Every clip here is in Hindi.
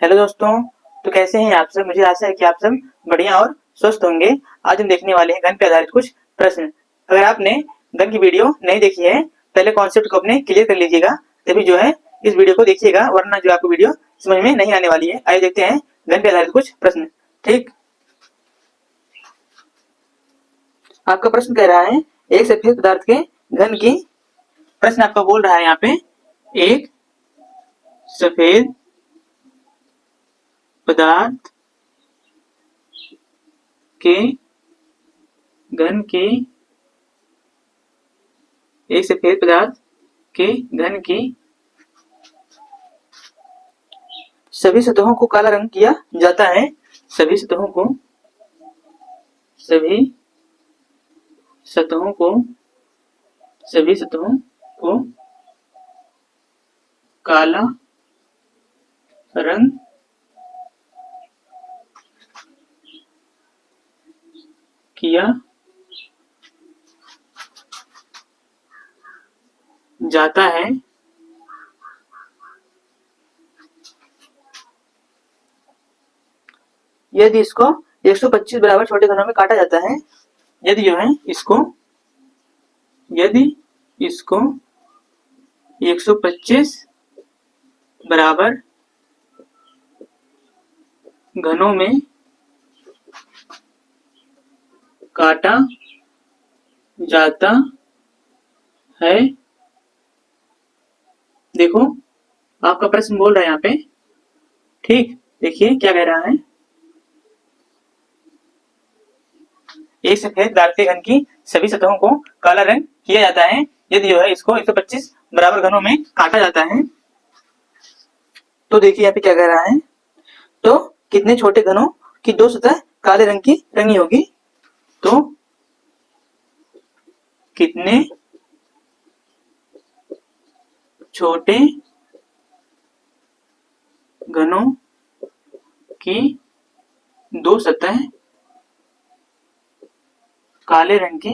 हेलो दोस्तों, तो कैसे हैं आप सब। मुझे आशा है कि आप सब बढ़िया और स्वस्थ होंगे। आज हम देखने वाले हैं गण पे आधारित कुछ प्रश्न। अगर आपने गण की वीडियो नहीं देखी है, पहले कॉन्सेप्ट को अपने क्लियर कर लीजिएगा, तभी जो है इस वीडियो को देखिएगा, वरना जो आपको वीडियो समझ में नहीं आने वाली है। आइए देखते हैं गण पे आधारित कुछ प्रश्न। ठीक, आपका प्रश्न कह रहा है एक सफेद पदार्थ के घन की, प्रश्न आपका बोल रहा है यहाँ पे, एक सफेद पदार्थ के घन की, एक सफेद पदार्थ के घन की सभी सतहों को काला रंग किया जाता है। सभी सतहों को काला रंग किया जाता है। यदि इसको 125 बराबर छोटे घनों में काटा जाता है, यदि जो है यदि इसको 125 बराबर घनों में काटा जाता है। देखो आपका प्रश्न बोल रहा है यहाँ पे, ठीक, देखिए क्या कह रहा है। एक सफेद पदार्थ के घन की सभी सतहों को काला रंग किया जाता है, यदि जो है इसको 125 बराबर घनों में काटा जाता है। तो देखिए यहाँ पे क्या कह रहा है, तो कितने छोटे घनों की दो सतह काले रंग की रंगी होगी। तो कितने छोटे घनों की दो सतह काले रंग की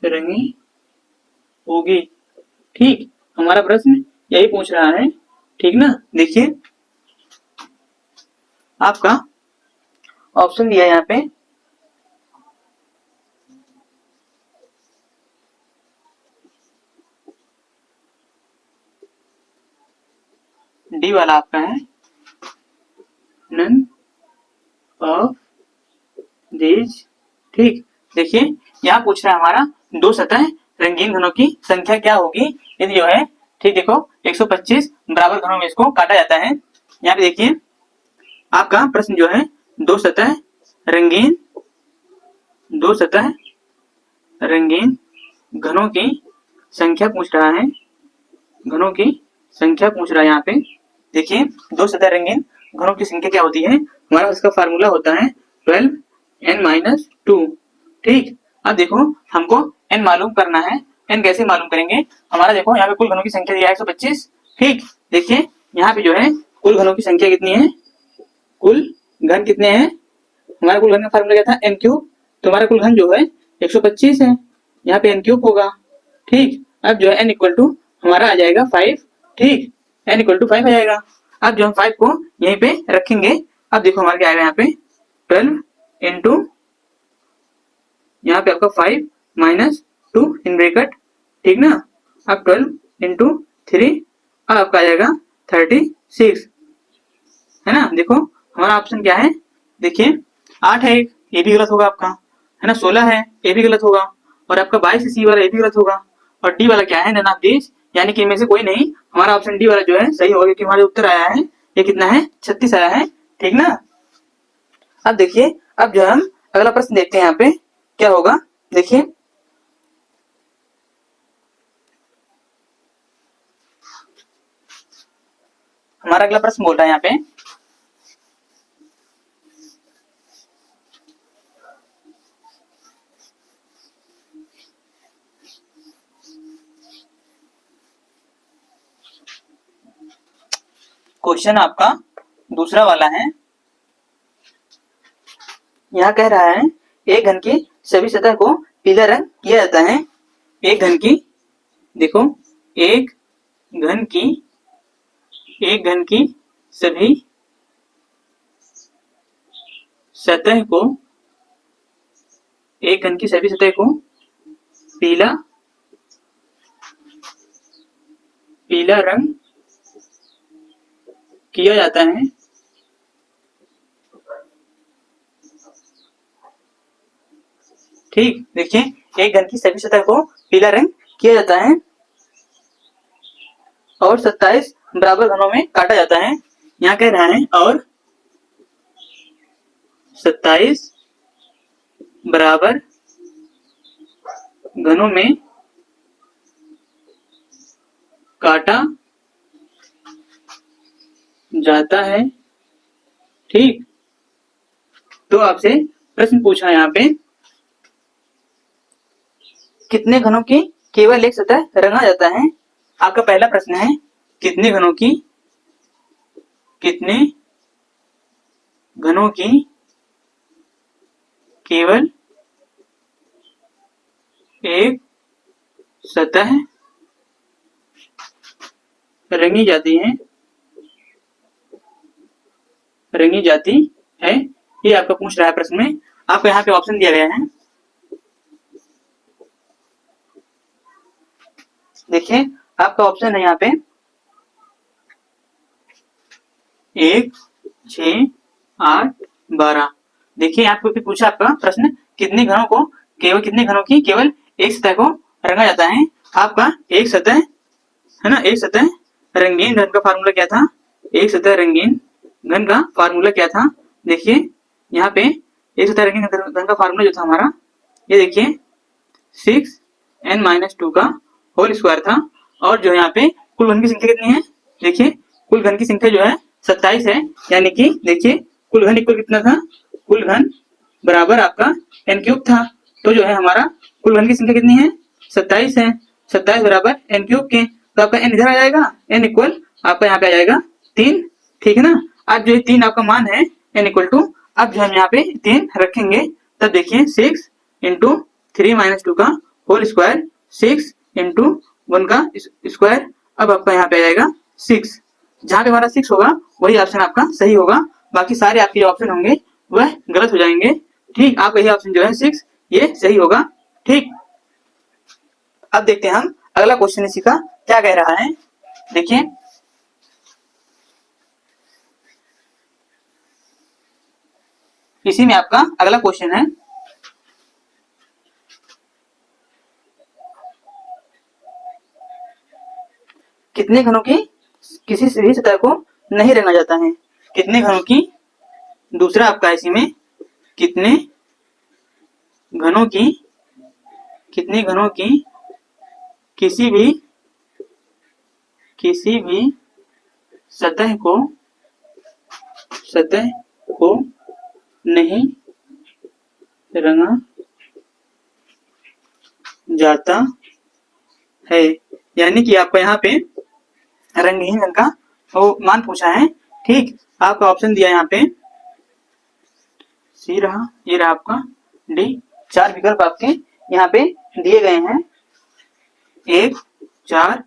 रंगी होगी। ठीक, हमारा प्रश्न यही पूछ रहा है, ठीक ना। देखिए आपका ऑप्शन दिया है यहाँ पे, डी वाला आपका है, नन ऑफ दीज। ठीक, देखिए यहाँ पूछ रहा है हमारा दो सतह रंगीन घनों की संख्या क्या होगी यदि जो है, ठीक, देखो 125 बराबर घनों में इसको काटा जाता है। यहाँ पे देखिए आपका प्रश्न जो है दो सतह रंगीन घनों की संख्या पूछ रहा है, घनों की संख्या पूछ रहा है। यहाँ पे देखिए दो सतह रंगीन घनों की संख्या क्या होती है, हमारा इसका फार्मूला होता है 12n-2। ठीक, अब देखो हमको n मालूम करना है। n कैसे मालूम करेंगे, हमारा देखो यहाँ पे कुल घनों की संख्या दिया है 125। ठीक, देखिए यहाँ पे जो है कुल घनों की संख्या कितनी है, कुल घन कितने हैं, हमारा कुल घन का फार्मूला क्या था, n क्यूब। तो हमारा कुल घन जो है 125 है, यहाँ पे n क्यूब होगा। ठीक, अब जो है n इक्वल टू हमारा आ जाएगा 5। ठीक, n इक्वल टू 5 आ जाएगा। अब जो हम 5 को यहीं पे रखेंगे, अब देखो हमारा क्या आएगा यहाँ पे 12 इंटू यहाँ पे आपका 5 माइनस 2 इन ब्रैकेट, ठीक ना। अब 12 इंटू 3, अब आपका आ जाएगा 36, है ना। देखो हमारा ऑप्शन क्या है, देखिए 8 है, ये भी गलत होगा आपका, है ना। 16 है, ये भी गलत होगा, और आपका 22 सी वाला ये भी गलत होगा, और डी वाला क्या है, नन ऑफ दीज, यानी कि इनमें से कोई नहीं। हमारा ऑप्शन डी वाला जो है सही होगा, क्योंकि हमारे उत्तर आया है ये कितना है, 36 आया है, ठीक ना। अब देखिए, अब जो हम अगला प्रश्न देखते हैं यहाँ पे क्या होगा। देखिए हमारा अगला प्रश्न बोल रहा है यहाँ पे, क्वेश्चन आपका दूसरा वाला है। यहाँ कह रहा है एक घन की सभी सतह को पीला रंग किया जाता है। एक घन की देखो एक घन की सभी सतह को पीला रंग किया जाता है। ठीक, देखिए एक घन की सभी सतह को पीला रंग किया जाता है और 27 बराबर घनों में काटा जाता है। यहाँ कह रहा है और 27 बराबर घनों में काटा जाता है। ठीक, तो आपसे प्रश्न पूछा यहाँ पे कितने घनों की केवल एक सतह रंगा जाता है। आपका पहला प्रश्न है कितने घनों की केवल एक सतह रंगी जाती है। ये आपका पूछ रहा है प्रश्न में। आपको यहाँ पे ऑप्शन दिया गया है, देखिए आपका ऑप्शन है यहाँ पे 1, 6, 8, 12। देखिए आपको पूछा आपका प्रश्न कितने घनों की केवल एक सतह को रंगा जाता है। आपका एक सतह है ना, एक सतह रंगीन घन का फार्मूला क्या था, एक सतह रंगीन घन का फार्मूला क्या था। देखिए यहाँ पे एक सतह रंगीन घन का फार्मूला जो था हमारा, ये देखिए 6n-2 का होल स्क्वायर था। और जो यहाँ पे कुल घन की संख्या कितनी है, देखिए कुल घन की संख्या जो है 27 है। यानी कि देखिए कुल घन इक्वल कितना था, कुल घन बराबर आपका n³ था। तो जो है हमारा कुल घन की संख्या कितनी है, 27 है। 27 बराबर n³ के, तो आपका n इधर आ जाएगा, n इक्वल आपका यहाँ पे आ जाएगा 3। ठीक है ना। अब जो 3 आपका मान है n इक्वल टू, अब जो हम यहाँ पे 3 रखेंगे तब देखिए 6 × 3 - 2 का होल स्क्वायर, 6 × 1 का स्क्वायर। अब आपका यहाँ पे आ जाएगा 6। जहाँ पे हमारा 6 होगा वही ऑप्शन आपका सही होगा, बाकी सारे आपके जो ऑप्शन होंगे वह गलत हो जाएंगे। ठीक, आपका यही ऑप्शन जो है 6 ये सही होगा। ठीक, अब देखते हैं हम अगला क्वेश्चन इसी का क्या कह रहा है। देखिए इसी में आपका अगला क्वेश्चन है, कितने घनों की किसी भी सतह को नहीं रंगा जाता है। कितने घनों की, दूसरा आपका इसी में कितने घनों की किसी भी सतह को नहीं रंगा जाता है। यानी कि आपको यहाँ पे रंगहीन घन का वो मान पूछा है। ठीक, आपका ऑप्शन दिया यहाँ पे सी रहा, ये रहा आपका डी। 4 विकल्प आपके यहाँ पे दिए गए हैं, 1, 4,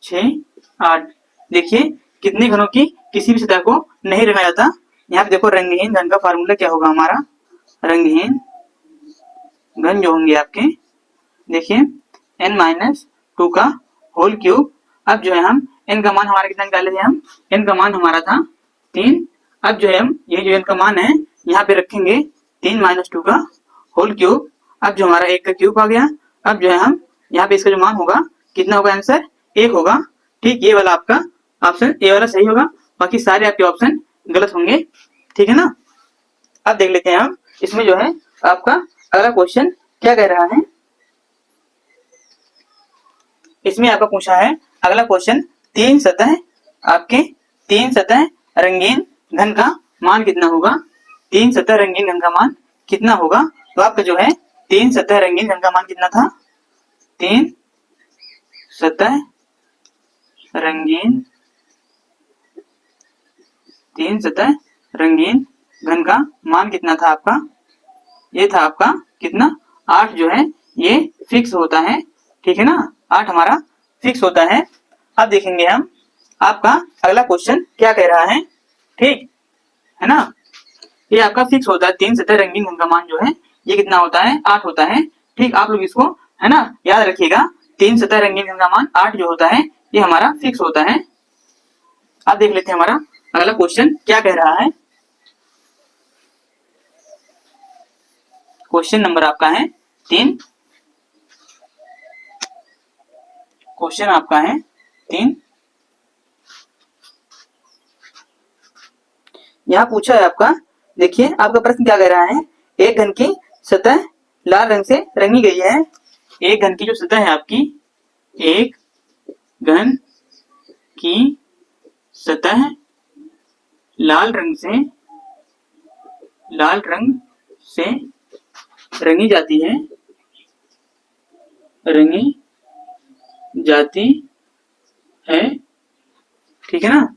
6, 8। देखिए कितने घनों की किसी भी सतह को नहीं रंगा जाता। यहाँ पे देखो रंगहीन घन का फार्मूला क्या होगा हमारा, रंगहीन घन जो होंगे आपके, देखिए n-2 का होल क्यूब। अब जो है हम n का मान हमारा कितना निकाले थे, हम n का मान हमारा था 3। अब जो है हम ये जो n का मान है यहाँ पे रखेंगे 3 - 2 का होल क्यूब। अब जो हमारा 1 का क्यूब आ गया। अब जो है हम यहाँ पे इसका जो मान होगा कितना होगा, आंसर 1 होगा। ठीक, ये वाला आपका ऑप्शन ए वाला सही होगा, बाकी सारे आपके ऑप्शन गलत होंगे। ठीक है ना। अब देख लेते हैं हम इसमें जो है आपका अगला क्वेश्चन क्या कह रहा है। इसमें आपका पूछा है अगला क्वेश्चन, 3 सतह रंगीन घन का मान कितना होगा। 3 सतह रंगीन घन का मान कितना होगा। तो आपका जो है 3 सतह रंगीन घन का मान कितना था, 3 सतह रंगीन घन का मान कितना था आपका, ये था आपका कितना 8 जो है ये फिक्स होता है। ठीक है ना, 8 हमारा फिक्स होता है। अब देखेंगे हम आपका अगला क्वेश्चन क्या कह रहा है, ठीक है ना। ये आपका फिक्स होता है 3 सतह रंगीन घन का मान जो है ये कितना होता है, 8 होता है। ठीक, आप लोग इसको है ना याद रखिएगा, 3 सतह रंगीन घन का मान 8 जो होता है ये हमारा फिक्स होता है। अब देख लेते हैं हमारा अगला क्वेश्चन क्या कह रहा है। क्वेश्चन नंबर आपका है 3। क्वेश्चन आपका है 3। यहाँ पूछा है आपका, देखिए आपका प्रश्न क्या कह रहा है, एक घन की सतह लाल रंग से रंगी गई है। एक घन की जो सतह है आपकी, एक घन की सतह लाल रंग से रंगी जाती है, रंगी जाती है, ठीक है ना।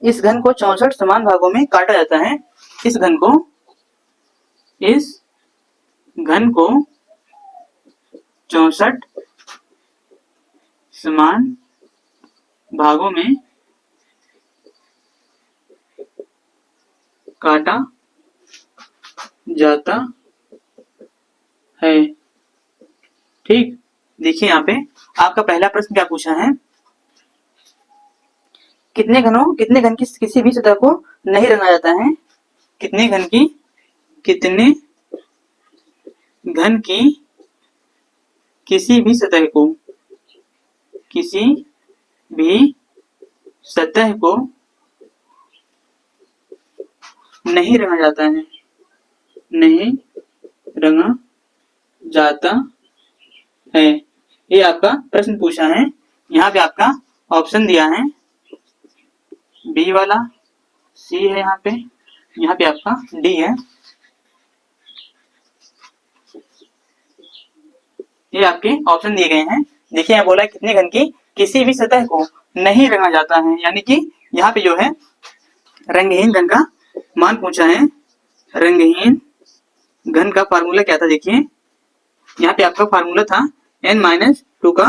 इस घन को 64 समान भागों में काटा जाता है। इस घन को 64 समान भागों में काटा जाता है, ठीक। देखिए यहाँ पे आपका पहला प्रश्न क्या पूछा है, कितने घन की किसी भी सतह को नहीं रंगा जाता है। कितने घन की किसी भी सतह को नहीं रंगा जाता है, नहीं रंगा जाता है। ये आपका प्रश्न पूछा है। यहाँ पे आपका ऑप्शन दिया है बी वाला, सी है यहाँ पे आपका डी है। ये आपके ऑप्शन दिए गए हैं। देखिए यहाँ बोला है कितने घन की किसी भी सतह को नहीं रंगा जाता है, यानी कि यहाँ पे जो है रंगहीन घन का मान पूछा है। रंगहीन घन का फार्मूला क्या था, देखिए यहाँ पे आपका फार्मूला था n-2 का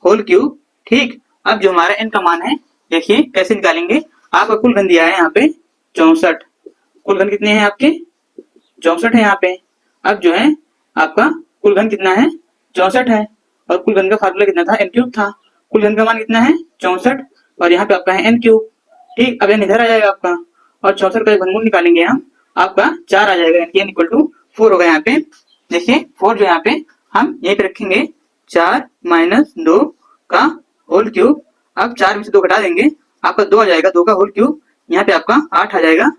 होल क्यूब, ठीक। अब जो हमारा n का मान है देखिए कैसे निकालेंगे। आपका कुल घन दिया है यहाँ पे 64, कुल घन कितने हैं आपके 64 है यहाँ पे। अब जो है आपका कुल घन कितना है 64 है, और कुल घन का फार्मूला कितना था n³ था। कुल घन का मान कितना है 64 और यहाँ पे आपका है n³, ठीक। अब n इधर आ जाएगा आपका, और 64 का घनमूल निकालेंगे हम, आपका 4 आ जाएगा, यानी n = 4 होगा। यहाँ पे देखिए 4 जो यहाँ पे हम यहीं पे रखेंगे, 4 - 2 का होल क्यूब। अब 4 में से 2 घटा देंगे, आपका 2 आ जाएगा, 2 का होल क्यूब, यहाँ पे आपका 8 आ जाएगा,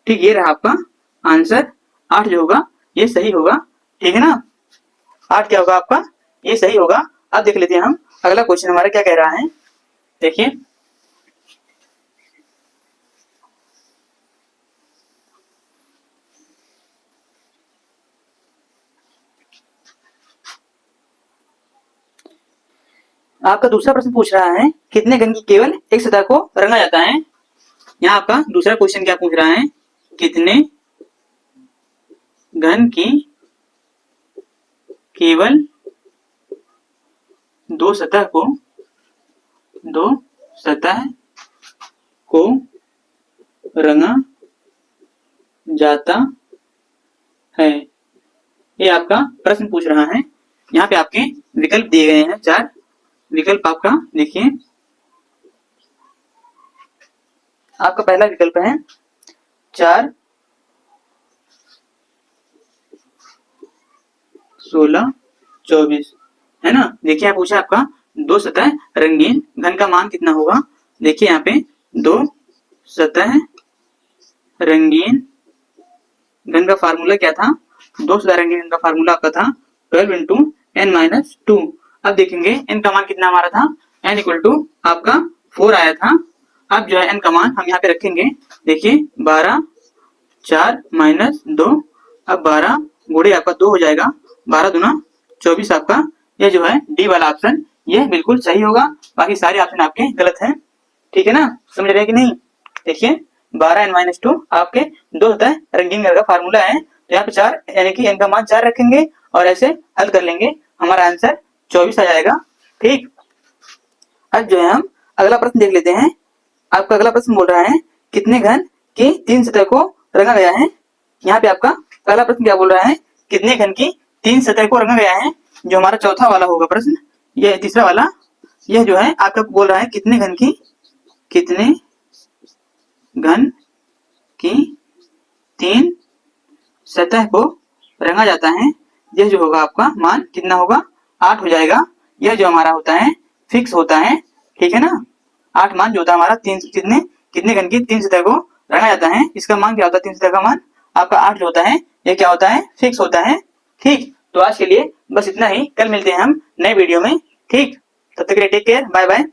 ठीक। ये रहा आपका आंसर, 8 जो होगा ये सही होगा, ठीक है ना। 8 क्या होगा आपका, ये सही होगा। अब देख लेते हैं हम अगला क्वेश्चन हमारा क्या कह रहा है। देखिए आपका दूसरा प्रश्न पूछ रहा है कितने घन की केवल एक सतह को रंगा जाता है। यहाँ आपका दूसरा क्वेश्चन क्या पूछ रहा है, कितने घन की केवल दो सतह को रंगा जाता है। ये आपका प्रश्न पूछ रहा है। यहाँ पे आपके विकल्प दिए गए हैं, 4 विकल्प आपका देखिए। आपका पहला विकल्प है 4, 16, 24, है ना। देखिए यहाँ पूछा आपका दो सतह रंगीन घन का मान कितना होगा। देखिए यहाँ पे दो सतह रंगीन घन का फार्मूला क्या था, दो सतह रंगीन घन का फार्मूला आपका था 12 × n-2। अब देखेंगे n का मान कितना हमारा था, n = आपका 4 आया था। अब जो है n का मान हम यहाँ पे रखेंगे, देखिए 12, 4 - 2, अब 12 गुणे आपका 2 हो जाएगा, 12 दूना 24 आपका। ये जो है डी वाला ऑप्शन ये बिल्कुल सही होगा, बाकी सारे ऑप्शन आपके गलत हैं, ठीक है ना। समझ रहे हैं कि नहीं। देखिए 12 n - 2 आपके दो होता है रंगीन घन का फार्मूला है, तो यहाँ पे 4 यानी कि n का मान 4 रखेंगे और ऐसे हल कर लेंगे, हमारा आंसर 24 आ जाएगा। ठीक, अब जो है हम अगला प्रश्न देख लेते हैं। आपका अगला प्रश्न बोल रहा है कितने घन की 3 सतह को रंगा गया है। यहाँ पे आपका अगला प्रश्न क्या बोल रहा है, कितने घन की 3 सतह को रंगा गया है, जो हमारा चौथा वाला होगा प्रश्न। यह तीसरा वाला, यह जो है आपका बोल रहा है कितने घन की 3 सतह को रंगा जाता है। यह जो होगा आपका मान कितना होगा, 8 हो जाएगा। यह जो हमारा होता है फिक्स होता है, ठीक है ना। 8 मान जो होता है हमारा कितने घन की 3 सतह को रंगा जाता है, इसका मान क्या होता है, 3 सतह का मान आपका 8 जो होता है, ये क्या होता है, फिक्स होता है। ठीक, तो आज के लिए बस इतना ही, कल मिलते हैं हम नए वीडियो में। ठीक, तब तक के लिए टेक केयर, बाय बाय।